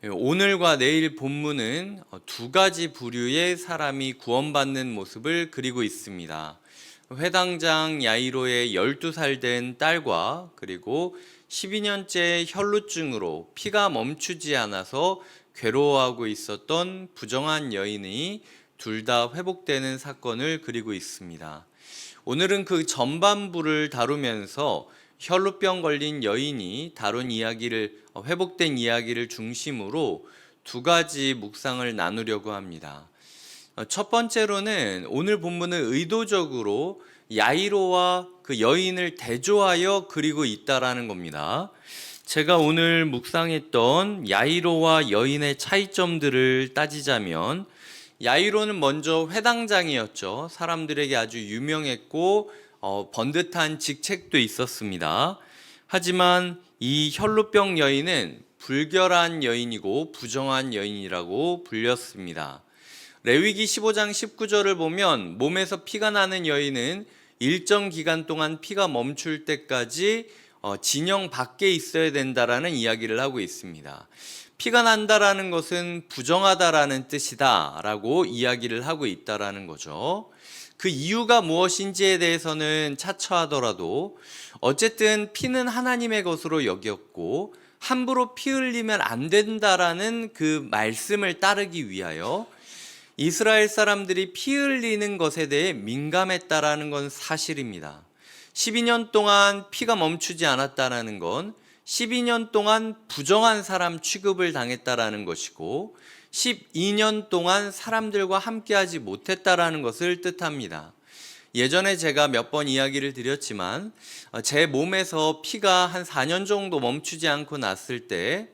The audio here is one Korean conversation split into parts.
오늘과 내일 본문은 두 가지 부류의 사람이 구원받는 모습을 그리고 있습니다. 회당장 야이로의 12살 된 딸과 그리고 12년째 혈루증으로 피가 멈추지 않아서 괴로워하고 있었던 부정한 여인이 둘 다 회복되는 사건을 그리고 있습니다. 오늘은 그 전반부를 다루면서 혈루병 걸린 여인이 다룬 이야기를, 회복된 이야기를 중심으로 두 가지 묵상을 나누려고 합니다. 첫 번째로는 오늘 본문은 의도적으로 야이로와 그 여인을 대조하여 그리고 있다라는 겁니다. 제가 오늘 묵상했던 야이로와 여인의 차이점들을 따지자면, 야이로는 먼저 회당장이었죠. 사람들에게 아주 유명했고 번듯한 직책도 있었습니다. 하지만 이 혈루병 여인은 불결한 여인이고 부정한 여인이라고 불렸습니다. 레위기 15장 19절을 보면 몸에서 피가 나는 여인은 일정 기간 동안 피가 멈출 때까지 진영 밖에 있어야 된다라는 이야기를 하고 있습니다. 피가 난다라는 것은 부정하다라는 뜻이다라고 이야기를 하고 있다라는 거죠. 그 이유가 무엇인지에 대해서는 차처하더라도 어쨌든 피는 하나님의 것으로 여겼고 함부로 피 흘리면 안 된다라는 그 말씀을 따르기 위하여 이스라엘 사람들이 피 흘리는 것에 대해 민감했다라는 건 사실입니다. 12년 동안 피가 멈추지 않았다라는 건 12년 동안 부정한 사람 취급을 당했다라는 것이고 12년 동안 사람들과 함께하지 못했다라는 것을 뜻합니다. 예전에 제가 몇 번 이야기를 드렸지만 제 몸에서 피가 한 4년 정도 멈추지 않고 났을 때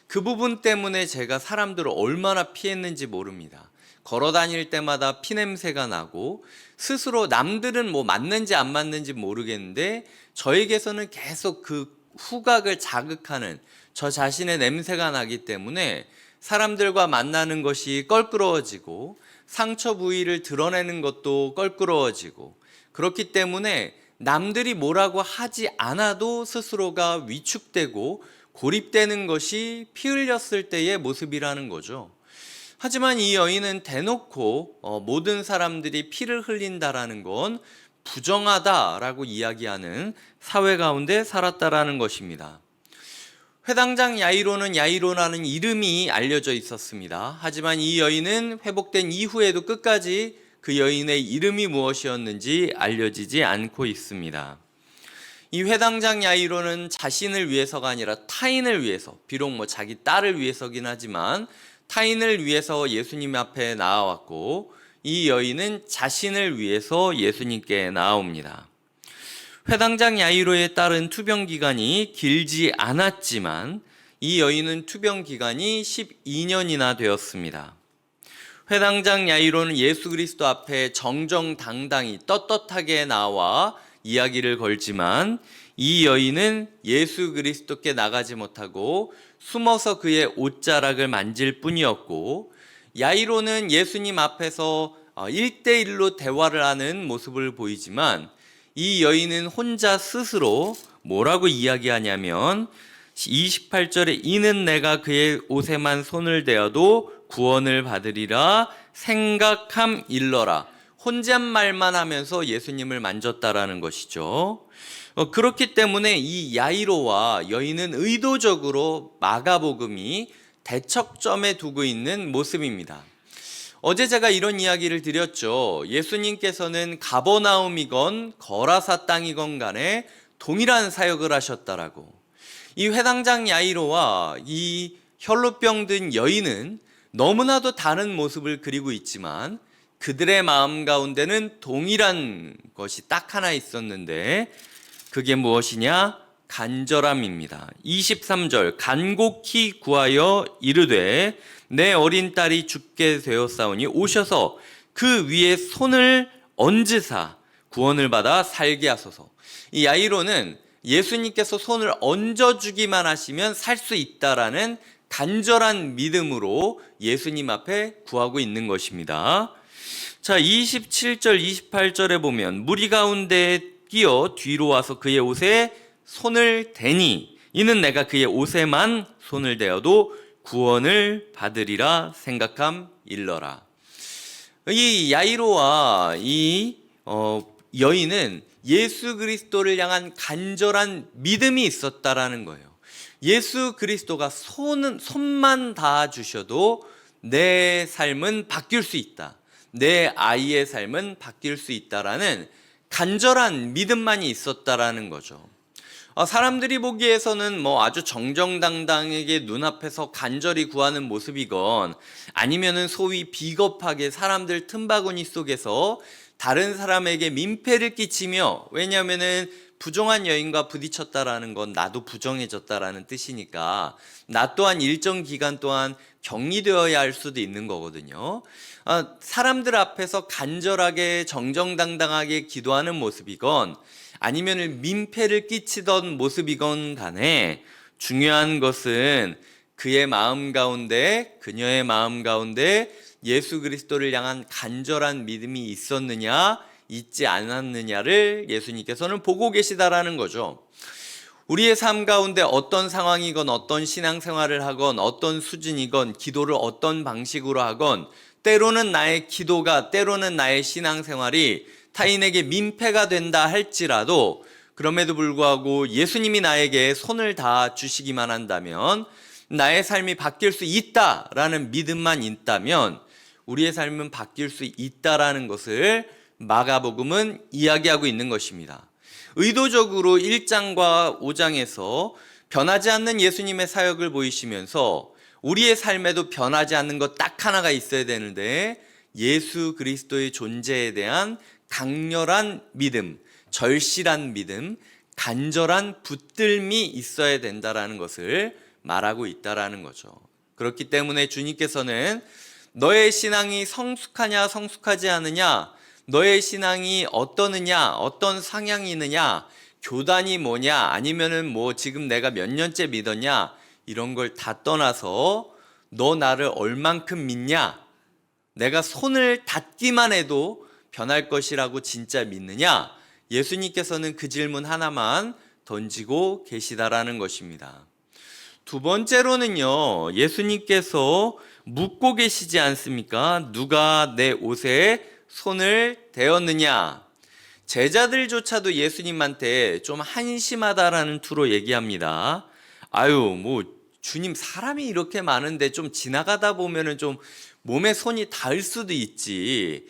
그 부분 때문에 제가 사람들을 얼마나 피했는지 모릅니다. 걸어 다닐 때마다 피냄새가 나고 스스로 남들은 뭐 맞는지 안 맞는지 모르겠는데 저에게서는 계속 그 후각을 자극하는 저 자신의 냄새가 나기 때문에 사람들과 만나는 것이 껄끄러워지고 상처 부위를 드러내는 것도 껄끄러워지고 그렇기 때문에 남들이 뭐라고 하지 않아도 스스로가 위축되고 고립되는 것이 피 흘렸을 때의 모습이라는 거죠. 하지만 이 여인은 대놓고 모든 사람들이 피를 흘린다라는 건 부정하다라고 이야기하는 사회 가운데 살았다라는 것입니다. 회당장 야이로는 야이로라는 이름이 알려져 있었습니다. 하지만 이 여인은 회복된 이후에도 끝까지 그 여인의 이름이 무엇이었는지 알려지지 않고 있습니다. 이 회당장 야이로는 자신을 위해서가 아니라 타인을 위해서, 비록 뭐 자기 딸을 위해서긴 하지만 타인을 위해서 예수님 앞에 나아왔고 이 여인은 자신을 위해서 예수님께 나아옵니다. 회당장 야이로에 따른 투병 기간이 길지 않았지만 이 여인은 투병 기간이 12년이나 되었습니다. 회당장 야이로는 예수 그리스도 앞에 정정당당히 떳떳하게 나와 이야기를 걸지만 이 여인은 예수 그리스도께 나가지 못하고 숨어서 그의 옷자락을 만질 뿐이었고 야이로는 예수님 앞에서 1대1로 대화를 하는 모습을 보이지만 이 여인은 혼자 스스로 뭐라고 이야기하냐면 28절에 이는 내가 그의 옷에만 손을 대어도 구원을 받으리라 생각함 일러라 혼잣말만 하면서 예수님을 만졌다라는 것이죠. 그렇기 때문에 이 야이로와 여인은 의도적으로 마가복음이 대척점에 두고 있는 모습입니다. 어제 제가 이런 이야기를 드렸죠. 예수님께서는 가버나움이건 거라사 땅이건 간에 동일한 사역을 하셨다라고. 이 회당장 야이로와 이 혈루병 든 여인은 너무나도 다른 모습을 그리고 있지만 그들의 마음 가운데는 동일한 것이 딱 하나 있었는데 그게 무엇이냐? 간절함입니다. 23절 간곡히 구하여 이르되 내 어린 딸이 죽게 되었사오니 오셔서 그 위에 손을 얹으사 구원을 받아 살게 하소서. 이 야이로는 예수님께서 손을 얹어주기만 하시면 살 수 있다라는 간절한 믿음으로 예수님 앞에 구하고 있는 것입니다. 자, 27절 28절에 보면 무리 가운데 끼어 뒤로 와서 그의 옷에 손을 대니 이는 내가 그의 옷에만 손을 대어도 구원을 받으리라 생각함 일러라. 이 야이로와 이 여인은 예수 그리스도를 향한 간절한 믿음이 있었다라는 거예요. 예수 그리스도가 손만 닿아 주셔도 내 삶은 바뀔 수 있다. 내 아이의 삶은 바뀔 수 있다라는 간절한 믿음만이 있었다라는 거죠. 사람들이 보기에서는 아주 정정당당하게 눈앞에서 간절히 구하는 모습이건 아니면은 소위 비겁하게 사람들 틈바구니 속에서 다른 사람에게 민폐를 끼치며, 왜냐하면은 부정한 여인과 부딪혔다라는 건 나도 부정해졌다라는 뜻이니까 나 또한 일정 기간 동안 격리되어야 할 수도 있는 거거든요. 사람들 앞에서 간절하게 정정당당하게 기도하는 모습이건 아니면 민폐를 끼치던 모습이건 간에 중요한 것은 그의 마음 가운데, 그녀의 마음 가운데 예수 그리스도를 향한 간절한 믿음이 있었느냐 있지 않았느냐를 예수님께서는 보고 계시다라는 거죠. 우리의 삶 가운데 어떤 상황이건 어떤 신앙생활을 하건 어떤 수준이건 기도를 어떤 방식으로 하건 때로는 나의 기도가, 때로는 나의 신앙생활이 타인에게 민폐가 된다 할지라도 그럼에도 불구하고 예수님이 나에게 손을 닿아 주시기만 한다면, 나의 삶이 바뀔 수 있다라는 믿음만 있다면 우리의 삶은 바뀔 수 있다라는 것을 마가복음은 이야기하고 있는 것입니다. 의도적으로 1장과 5장에서 변하지 않는 예수님의 사역을 보이시면서 우리의 삶에도 변하지 않는 것 딱 하나가 있어야 되는데, 예수 그리스도의 존재에 대한 강렬한 믿음, 절실한 믿음, 간절한 붙들림이 있어야 된다라는 것을 말하고 있다라는 거죠. 그렇기 때문에 주님께서는 너의 신앙이 성숙하냐 성숙하지 않느냐, 너의 신앙이 어떠느냐, 어떤 상향이느냐, 교단이 뭐냐, 아니면은 지금 내가 몇 년째 믿었냐, 이런 걸 다 떠나서 너 나를 얼만큼 믿냐, 내가 손을 닿기만 해도 변할 것이라고 진짜 믿느냐, 예수님께서는 그 질문 하나만 던지고 계시다라는 것입니다. 두 번째로는요, 예수님께서 묻고 계시지 않습니까? 누가 내 옷에 손을 대었느냐? 제자들조차도 예수님한테 좀 한심하다라는 투로 얘기합니다. 주님, 사람이 이렇게 많은데 좀 지나가다 보면은 좀 몸에 손이 닿을 수도 있지.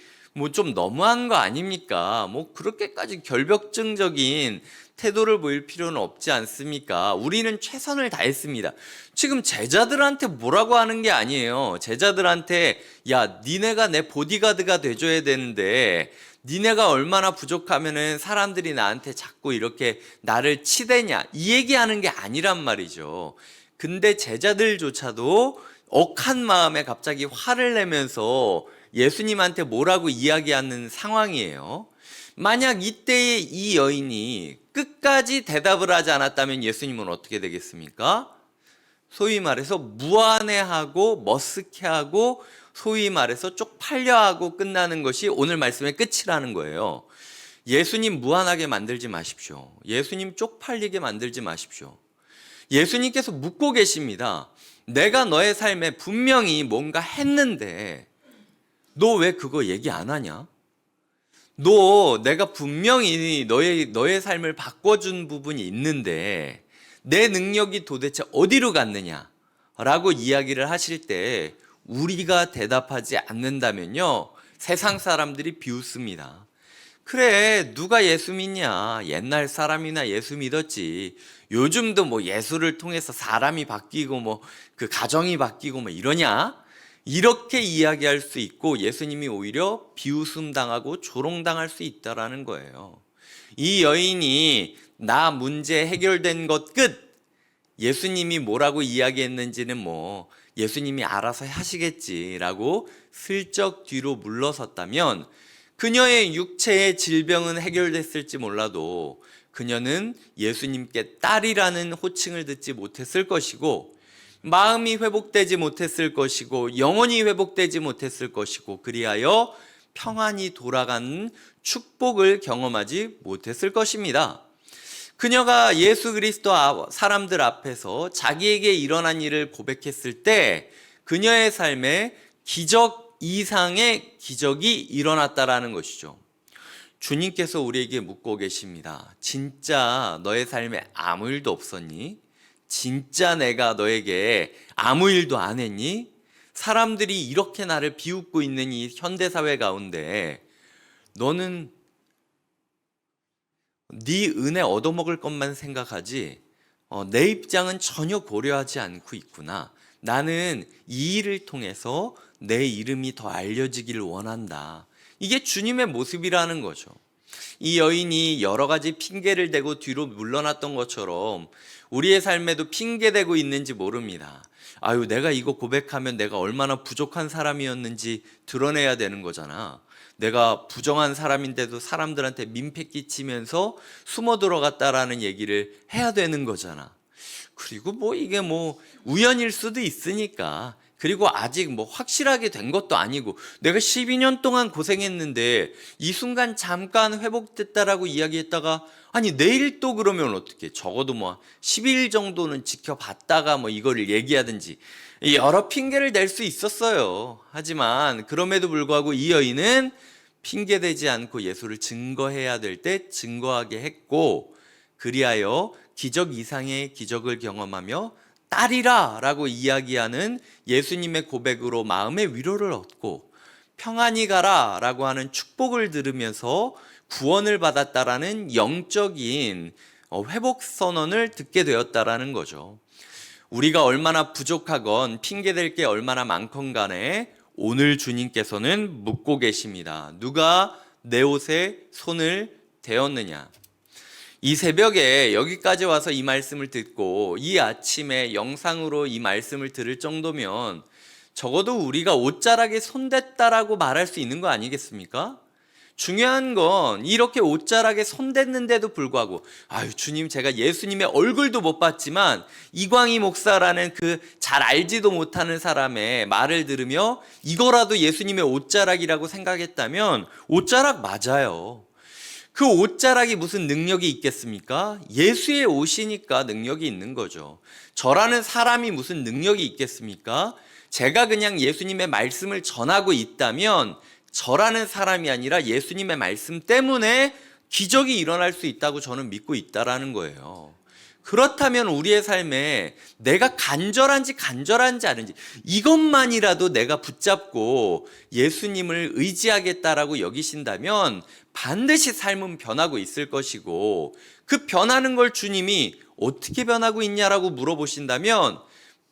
좀 너무한 거 아닙니까? 그렇게까지 결벽증적인 태도를 보일 필요는 없지 않습니까? 우리는 최선을 다했습니다. 지금 제자들한테 뭐라고 하는 게 아니에요. 제자들한테 야, 니네가 내 보디가드가 돼줘야 되는데 니네가 얼마나 부족하면은 사람들이 나한테 자꾸 이렇게 나를 치대냐, 이 얘기하는 게 아니란 말이죠. 근데 제자들조차도 억한 마음에 갑자기 화를 내면서 예수님한테 뭐라고 이야기하는 상황이에요. 만약 이때의 이 여인이 끝까지 대답을 하지 않았다면 예수님은 어떻게 되겠습니까? 소위 말해서 무안해하고 머쓱해하고 소위 말해서 쪽팔려하고 끝나는 것이 오늘 말씀의 끝이라는 거예요. 예수님 무안하게 만들지 마십시오. 예수님 쪽팔리게 만들지 마십시오. 예수님께서 묻고 계십니다. 내가 너의 삶에 분명히 뭔가 했는데 너 왜 그거 얘기 안 하냐? 내가 분명히 너의 삶을 바꿔준 부분이 있는데 내 능력이 도대체 어디로 갔느냐? 라고 이야기를 하실 때 우리가 대답하지 않는다면요, 세상 사람들이 비웃습니다. 그래, 누가 예수 믿냐? 옛날 사람이나 예수 믿었지. 요즘도 예수를 통해서 사람이 바뀌고 그 가정이 바뀌고 이러냐? 이렇게 이야기할 수 있고 예수님이 오히려 비웃음 당하고 조롱당할 수 있다라는 거예요. 이 여인이 나 문제 해결된 것 끝! 예수님이 뭐라고 이야기했는지는 예수님이 알아서 하시겠지라고 슬쩍 뒤로 물러섰다면 그녀의 육체의 질병은 해결됐을지 몰라도 그녀는 예수님께 딸이라는 호칭을 듣지 못했을 것이고, 마음이 회복되지 못했을 것이고, 영혼이 회복되지 못했을 것이고, 그리하여 평안히 돌아가는 축복을 경험하지 못했을 것입니다. 그녀가 예수 그리스도 사람들 앞에서 자기에게 일어난 일을 고백했을 때 그녀의 삶에 기적 이상의 기적이 일어났다라는 것이죠. 주님께서 우리에게 묻고 계십니다. 진짜 너의 삶에 아무 일도 없었니? 진짜 내가 너에게 아무 일도 안 했니? 사람들이 이렇게 나를 비웃고 있는 이 현대사회 가운데 너는 네 은혜 얻어먹을 것만 생각하지 내 입장은 전혀 고려하지 않고 있구나. 나는 이 일을 통해서 내 이름이 더 알려지기를 원한다. 이게 주님의 모습이라는 거죠. 이 여인이 여러 가지 핑계를 대고 뒤로 물러났던 것처럼 우리의 삶에도 핑계대고 있는지 모릅니다. 아유, 내가 이거 고백하면 내가 얼마나 부족한 사람이었는지 드러내야 되는 거잖아. 내가 부정한 사람인데도 사람들한테 민폐 끼치면서 숨어 들어갔다라는 얘기를 해야 되는 거잖아. 그리고 이게 우연일 수도 있으니까, 그리고 아직 확실하게 된 것도 아니고 내가 12년 동안 고생했는데 이 순간 잠깐 회복됐다라고 이야기했다가 아니 내일 또 그러면 어떻게, 적어도 10일 정도는 지켜봤다가 이거를 얘기하든지 여러 핑계를 댈 수 있었어요. 하지만 그럼에도 불구하고 이 여인은 핑계대지 않고 예수를 증거해야 될 때 증거하게 했고, 그리하여 기적 이상의 기적을 경험하며 딸이라 라고 이야기하는 예수님의 고백으로 마음의 위로를 얻고 평안히 가라 라고 하는 축복을 들으면서 구원을 받았다라는 영적인 회복 선언을 듣게 되었다라는 거죠. 우리가 얼마나 부족하건 핑계댈 게 얼마나 많건 간에 오늘 주님께서는 묻고 계십니다. 누가 내 옷에 손을 대었느냐? 이 새벽에 여기까지 와서 이 말씀을 듣고 이 아침에 영상으로 이 말씀을 들을 정도면 적어도 우리가 옷자락에 손댔다라고 말할 수 있는 거 아니겠습니까? 중요한 건 이렇게 옷자락에 손댔는데도 불구하고 아유 주님, 제가 예수님의 얼굴도 못 봤지만 이광희 목사라는 그 잘 알지도 못하는 사람의 말을 들으며 이거라도 예수님의 옷자락이라고 생각했다면 옷자락 맞아요. 그 옷자락이 무슨 능력이 있겠습니까? 예수의 옷이니까 능력이 있는 거죠. 저라는 사람이 무슨 능력이 있겠습니까? 제가 그냥 예수님의 말씀을 전하고 있다면 저라는 사람이 아니라 예수님의 말씀 때문에 기적이 일어날 수 있다고 저는 믿고 있다라는 거예요. 그렇다면 우리의 삶에 내가 간절한지 아닌지 이것만이라도 내가 붙잡고 예수님을 의지하겠다라고 여기신다면 반드시 삶은 변하고 있을 것이고, 그 변하는 걸 주님이 어떻게 변하고 있냐라고 물어보신다면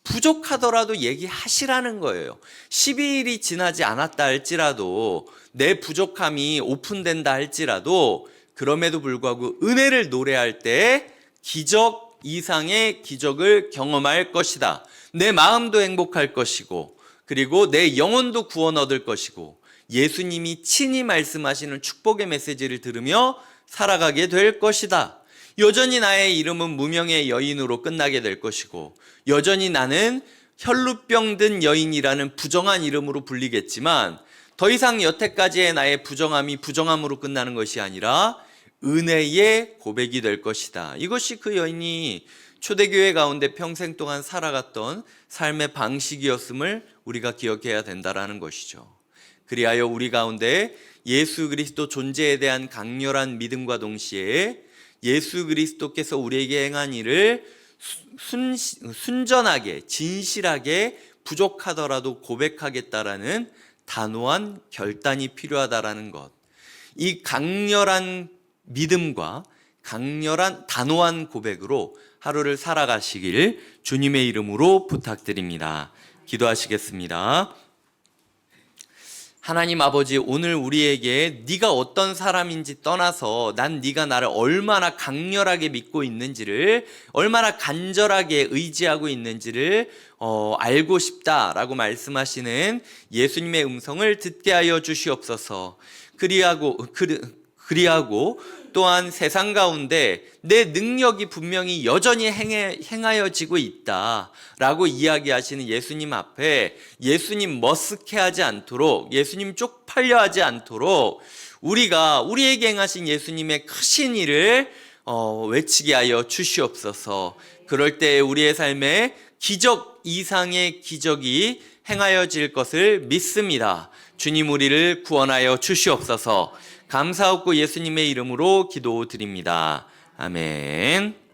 부족하더라도 얘기하시라는 거예요. 12일이 지나지 않았다 할지라도, 내 부족함이 오픈된다 할지라도, 그럼에도 불구하고 은혜를 노래할 때 기적 이상의 기적을 경험할 것이다. 내 마음도 행복할 것이고, 그리고 내 영혼도 구원 얻을 것이고, 예수님이 친히 말씀하시는 축복의 메시지를 들으며 살아가게 될 것이다. 여전히 나의 이름은 무명의 여인으로 끝나게 될 것이고, 여전히 나는 혈루병 든 여인이라는 부정한 이름으로 불리겠지만 더 이상 여태까지의 나의 부정함이 부정함으로 끝나는 것이 아니라 은혜의 고백이 될 것이다. 이것이 그 여인이 초대교회 가운데 평생 동안 살아갔던 삶의 방식이었음을 우리가 기억해야 된다라는 것이죠. 그리하여 우리 가운데 예수 그리스도 존재에 대한 강렬한 믿음과 동시에 예수 그리스도께서 우리에게 행한 일을 순전하게 진실하게 부족하더라도 고백하겠다라는 단호한 결단이 필요하다라는 것, 이 강렬한 믿음과 강렬한 단호한 고백으로 하루를 살아가시길 주님의 이름으로 부탁드립니다. 기도하시겠습니다. 하나님 아버지, 오늘 우리에게 네가 어떤 사람인지 떠나서 난 네가 나를 얼마나 강렬하게 믿고 있는지를, 얼마나 간절하게 의지하고 있는지를 알고 싶다라고 말씀하시는 예수님의 음성을 듣게 하여 주시옵소서. 그리하고 또한 세상 가운데 내 능력이 분명히 여전히 행하여지고 있다라고 이야기하시는 예수님 앞에 예수님 머쓱해하지 않도록, 예수님 쪽팔려 하지 않도록 우리가 우리에게 행하신 예수님의 크신 일을 외치게 하여 주시옵소서. 그럴 때 우리의 삶에 기적 이상의 기적이 행하여질 것을 믿습니다. 주님 우리를 구원하여 주시옵소서. 감사하고 예수님의 이름으로 기도드립니다. 아멘.